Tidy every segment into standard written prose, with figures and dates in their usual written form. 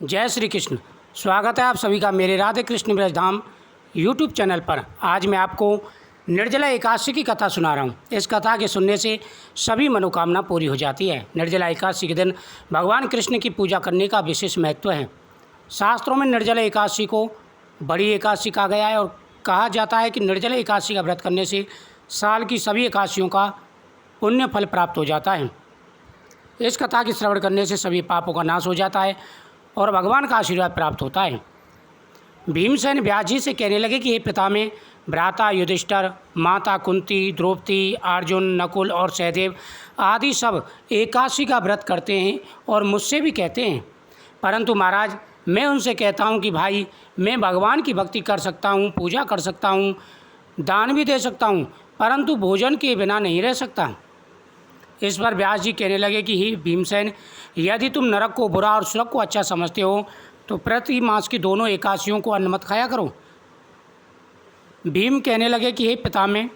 जय श्री कृष्ण। स्वागत है आप सभी का मेरे राधे कृष्ण ब्रजधाम यूट्यूब चैनल पर। आज मैं आपको निर्जला एकादशी की कथा सुना रहा हूँ। इस कथा के सुनने से सभी मनोकामना पूरी हो जाती है। निर्जला एकादशी के दिन भगवान कृष्ण की पूजा करने का विशेष महत्व है। शास्त्रों में निर्जला एकादशी को बड़ी एकादशी कहा गया है और कहा जाता है कि निर्जला एकादशी का व्रत करने से साल की सभी एकादशियों का पुण्य फल प्राप्त हो जाता है। इस कथा के श्रवण करने से सभी पापों का नाश हो जाता है और भगवान का आशीर्वाद प्राप्त होता है। भीमसेन व्यास जी से कहने लगे कि हे पितामह, भ्राता युधिष्ठिर, माता कुंती, द्रौपदी, अर्जुन, नकुल और सहदेव आदि सब एकादशी का व्रत करते हैं और मुझसे भी कहते हैं, परंतु महाराज मैं उनसे कहता हूँ कि भाई मैं भगवान की भक्ति कर सकता हूँ, पूजा कर सकता हूँ, दान भी दे सकता हूँ, परंतु भोजन के बिना नहीं रह सकता। इस पर व्यास जी कहने लगे कि हे भीमसेन, यदि तुम नरक को बुरा और स्वर्ग को अच्छा समझते हो तो प्रति मास की दोनों एकादशियों को अन्न मत खाया करो। भीम कहने लगे कि हे पितामह,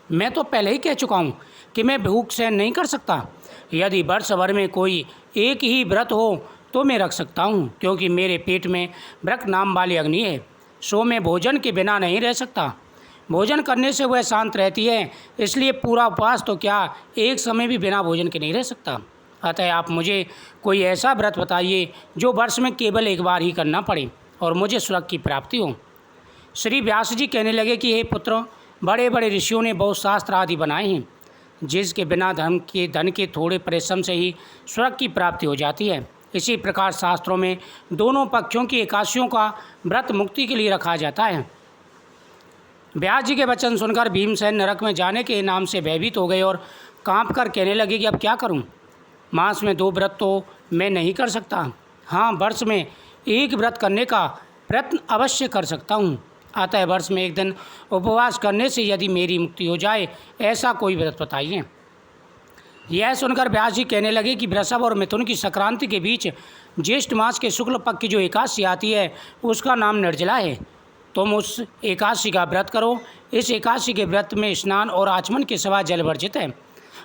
मैं तो पहले ही कह चुका हूँ कि मैं भूख सहन नहीं कर सकता। यदि वर्ष भर में कोई एक ही व्रत हो तो मैं रख सकता हूँ, क्योंकि मेरे पेट में व्रत नाम वाली अग्नि है, सो मैं भोजन के बिना नहीं रह सकता। भोजन करने से वह शांत रहती है, इसलिए पूरा उपवास तो क्या एक समय भी बिना भोजन के नहीं रह सकता। अतः आप मुझे कोई ऐसा व्रत बताइए जो वर्ष में केवल एक बार ही करना पड़े और मुझे स्वर्ग की प्राप्ति हो। श्री व्यास जी कहने लगे कि हे पुत्र, बड़े बड़े ऋषियों ने बहुत शास्त्र आदि बनाए हैं, जिसके बिना धन के थोड़े परिश्रम से ही स्वर्ग की प्राप्ति हो जाती है। इसी प्रकार शास्त्रों में दोनों पक्षों की एकादशियों का व्रत मुक्ति के लिए रखा जाता है। व्यास जी के वचन सुनकर भीमसेन नरक में जाने के नाम से भयभीत हो गए और कांप कर कहने लगे कि अब क्या करूं? मास में 2 व्रत तो मैं नहीं कर सकता। हाँ, वर्ष में एक व्रत करने का प्रयत्न अवश्य कर सकता हूं। अतः वर्ष में एक दिन उपवास करने से यदि मेरी मुक्ति हो जाए, ऐसा कोई व्रत बताइए। यह सुनकर व्यास जी कहने लगे कि वृषभ और मिथुन की संक्रांति के बीच ज्येष्ठ मास के शुक्ल पक्ष की जो एकादशी आती है उसका नाम निर्जला है। तुम उस एकादशी का व्रत करो। इस एकादशी के व्रत में स्नान और आचमन के सिवा जल वर्जित है।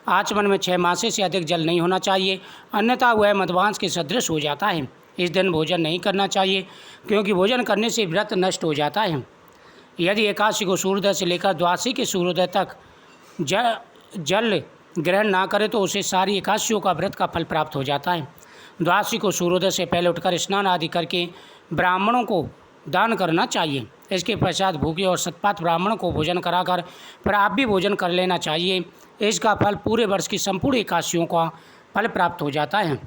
आचमन में 6 मासे से अधिक जल नहीं होना चाहिए, अन्यथा वह मदमांस के सदृश हो जाता है। इस दिन भोजन नहीं करना चाहिए, क्योंकि भोजन करने से व्रत नष्ट हो जाता है। यदि एकादशी को सूर्योदय से लेकर द्वादशी के सूर्योदय तक जल ग्रहण ना करे तो उसे सारी एकादशियों का व्रत का फल प्राप्त हो जाता है। द्वादशी को सूर्योदय से पहले उठकर स्नान आदि करके ब्राह्मणों को दान करना चाहिए। इसके पश्चात भूखे और सतपात ब्राह्मणों को भोजन कराकर फिर आप भी भोजन कर लेना चाहिए। इसका फल पूरे वर्ष की संपूर्ण एकादशियों का फल प्राप्त हो जाता है।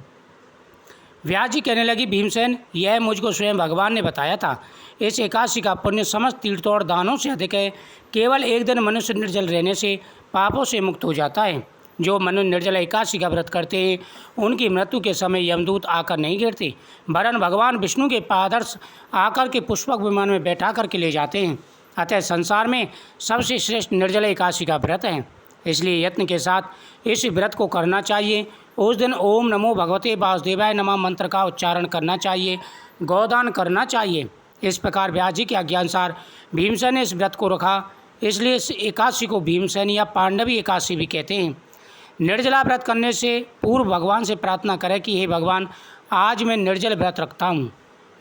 व्यास जी कहने लगी, भीमसेन, यह मुझको स्वयं भगवान ने बताया था। इस एकादशी का पुण्य समस्त तीर्थों और दानों से अधिक है। केवल एक दिन मनुष्य निर्जल रहने से पापों से मुक्त हो जाता है। जो मनुष्य निर्जला एकादशी का व्रत करते हैं उनकी मृत्यु के समय यमदूत आकर नहीं गिरते, वरन भगवान विष्णु के पादर्श आकर के पुष्पक विमान में बैठा करके ले जाते हैं। अतः संसार में सबसे श्रेष्ठ निर्जला एकादशी का व्रत है, इसलिए यत्न के साथ इस व्रत को करना चाहिए। उस दिन ओम नमो भगवते वासुदेवाय नमः मंत्र का उच्चारण करना चाहिए, गौदान करना चाहिए। इस प्रकार व्यास जी के आज्ञानुसार भीमसेन ने इस व्रत को रखा, इसलिए इस एकादशी को भीमसेन या पांडवी एकादशी भी कहते हैं। निर्जला व्रत करने से पूर्व भगवान से प्रार्थना करें कि हे भगवान, आज मैं निर्जल व्रत रखता हूँ,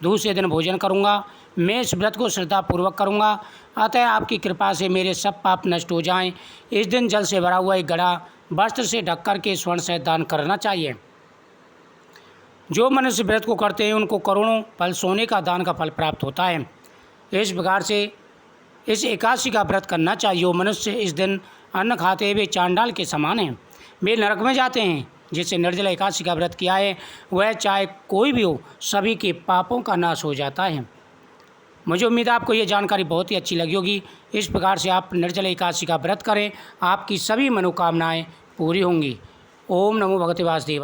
दूसरे दिन भोजन करूँगा, मैं इस व्रत को श्रद्धापूर्वक करूँगा, अतः आपकी कृपा से मेरे सब पाप नष्ट हो जाएं। इस दिन जल से भरा हुआ एक घड़ा वस्त्र से ढक कर के स्वर्ण से दान करना चाहिए। जो मनुष्य व्रत को करते हैं उनको करोड़ों फल सोने का दान का फल प्राप्त होता है। इस प्रकार से इस एकादशी का व्रत करना चाहिए। वो मनुष्य इस दिन अन्न खाते हुए चांडाल के समान है, वे नरक में जाते हैं। जिससे निर्जला एकादशी का व्रत किया है वह चाहे कोई भी हो, सभी के पापों का नाश हो जाता है। मुझे उम्मीद है आपको ये जानकारी बहुत ही अच्छी लगी होगी। इस प्रकार से आप निर्जला एकादशी का व्रत करें, आपकी सभी मनोकामनाएं पूरी होंगी। ओम नमो भगवते वासुदेवाय।